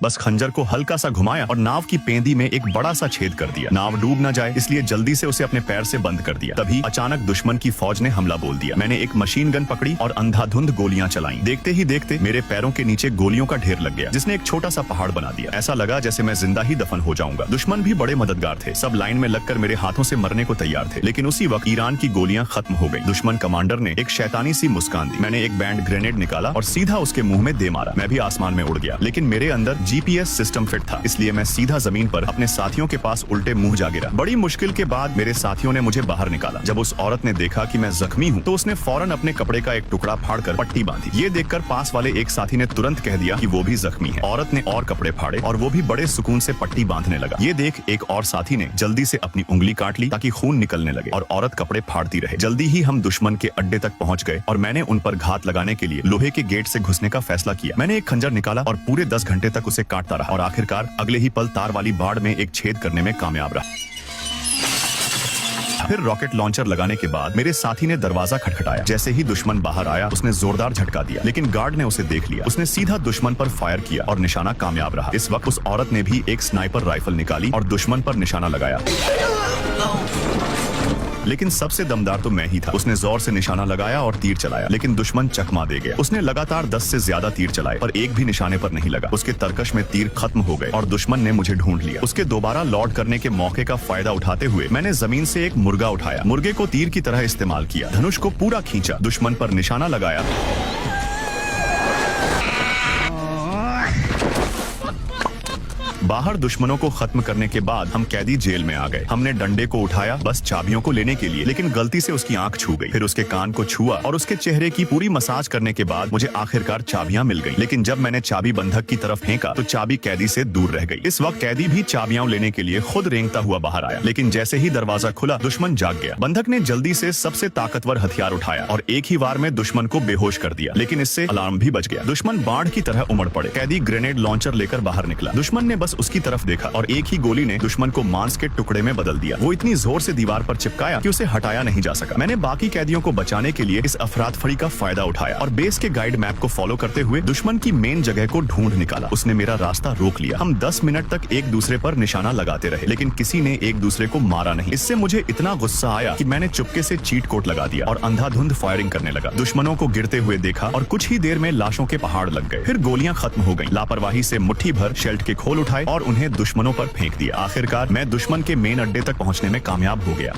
बस खंजर को हल्का सा घुमाया और नाव की पेंदी में एक बड़ा सा छेद कर दिया। नाव डूब न जाए इसलिए जल्दी से उसे अपने पैर से बंद कर दिया। तभी अचानक दुश्मन की फौज ने हमला बोल दिया। मैंने एक मशीन गन पकड़ी और अंधाधुंध गोलियां चलाई। देखते ही देखते मेरे पैरों के नीचे गोलियों का ढेर लग गया, जिसने एक छोटा सा पहाड़ बना दिया। ऐसा लगा जैसे मैं जिंदा ही दफन हो जाऊंगा। दुश्मन भी बड़े मददगार थे, सब लाइन में लगकर मेरे हाथों से मरने को तैयार थे। लेकिन उसी वक्त ईरान की गोलियां खत्म हो गई। दुश्मन कमांडर ने एक शैतानी सी मुस्कान दी। मैंने एक बैंड ग्रेनेड निकाला और सीधा उसके मुंह में दे मारा। मैं भी आसमान में उड़ गया, लेकिन मेरे अंदर जीपीएस सिस्टम फिट था, इसलिए मैं सीधा जमीन पर अपने साथियों के पास उल्टे मुंह जा गिरा। बड़ी मुश्किल के बाद मेरे साथियों ने मुझे बाहर निकाला। जब उस औरत ने देखा कि मैं जख्मी हूँ तो उसने फौरन अपने कपड़े का एक टुकड़ा फाड़कर पट्टी बांधी। ये देखकर पास वाले एक साथी ने तुरंत कह दिया कि वो भी जख्मी है। औरत ने और कपड़े फाड़े और वो भी बड़े सुकून से पट्टी बांधने लगा। ये देख एक और साथी ने जल्दी से अपनी उंगली काट ली ताकि खून निकलने लगे और औरत कपड़े फाड़ती रहे। जल्दी ही हम दुश्मन के अड्डे तक पहुंच गए और मैंने उन पर घात लगाने के लिए लोहे के गेट से घुसने का फैसला किया। मैंने एक खंजर निकाला और पूरे 10 घंटे तक उसे काटता रहा और आखिरकार अगले ही पल तार वाली बाड़ में एक छेद करने में कामयाब रहा। फिर रॉकेट लॉन्चर लगाने के बाद मेरे साथी ने दरवाजा खटखटाया। जैसे ही दुश्मन बाहर आया उसने जोरदार झटका दिया, लेकिन गार्ड ने उसे देख लिया। उसने सीधा दुश्मन पर फायर किया और निशाना कामयाब रहा। इस वक्त उस औरत ने भी एक स्नाइपर राइफल निकाली और दुश्मन पर निशाना लगाया, लेकिन सबसे दमदार तो मैं ही था। उसने जोर से निशाना लगाया और तीर चलाया, लेकिन दुश्मन चकमा दे गया। उसने लगातार 10 से ज्यादा तीर चलाए पर एक भी निशाने पर नहीं लगा। उसके तरकश में तीर खत्म हो गए और दुश्मन ने मुझे ढूंढ लिया। उसके दोबारा लॉर्ड करने के मौके का फायदा उठाते हुए मैंने जमीन से एक मुर्गा उठाया। मुर्गे को तीर की तरह इस्तेमाल किया, धनुष को पूरा खींचा, दुश्मन पर निशाना लगाया बाहर। दुश्मनों को खत्म करने के बाद हम कैदी जेल में आ गए। हमने डंडे को उठाया बस चाबियों को लेने के लिए, लेकिन गलती से उसकी आंख छू गई। फिर उसके कान को छुआ और उसके चेहरे की पूरी मसाज करने के बाद मुझे आखिरकार चाबियां मिल गईं। लेकिन जब मैंने चाबी बंधक की तरफ फेंका तो चाबी कैदी से दूर रह गई। इस वक्त कैदी भी चाबियां लेने के लिए खुद रेंगता हुआ बाहर आया, लेकिन जैसे ही दरवाजा खुला दुश्मन जाग गया। बंधक ने जल्दी से सबसे ताकतवर हथियार उठाया और एक ही वार में दुश्मन को बेहोश कर दिया, लेकिन इससे अलार्म भी बज गया। दुश्मन बाढ़ की तरह उमड़ पड़े। कैदी ग्रेनेड लॉन्चर लेकर बाहर निकला। दुश्मन ने बस उसकी तरफ देखा और एक ही गोली ने दुश्मन को मांस के टुकड़े में बदल दिया। वो इतनी जोर से दीवार पर चिपकाया कि उसे हटाया नहीं जा सका। मैंने बाकी कैदियों को बचाने के लिए इस अफरातफरी का फायदा उठाया और बेस के गाइड मैप को फॉलो करते हुए दुश्मन की मेन जगह को ढूंढ निकाला। उसने मेरा रास्ता रोक लिया। हम 10 मिनट तक एक दूसरे पर निशाना लगाते रहे, लेकिन किसी ने एक दूसरे को मारा नहीं। इससे मुझे इतना गुस्सा आया कि मैंने चुपके से चीट कोट लगा दिया और अंधाधुंध फायरिंग करने लगा। दुश्मनों को गिरते हुए देखा और कुछ ही देर में लाशों के पहाड़ लग गए। फिर गोलियां खत्म हो गईं। लापरवाही से मुट्ठी भर शेल्ट के खोल उठाए और उन्हें दुश्मनों पर फेंक दिया। आखिरकार मैं दुश्मन के मेन अड्डे तक पहुंचने में कामयाब हो गया।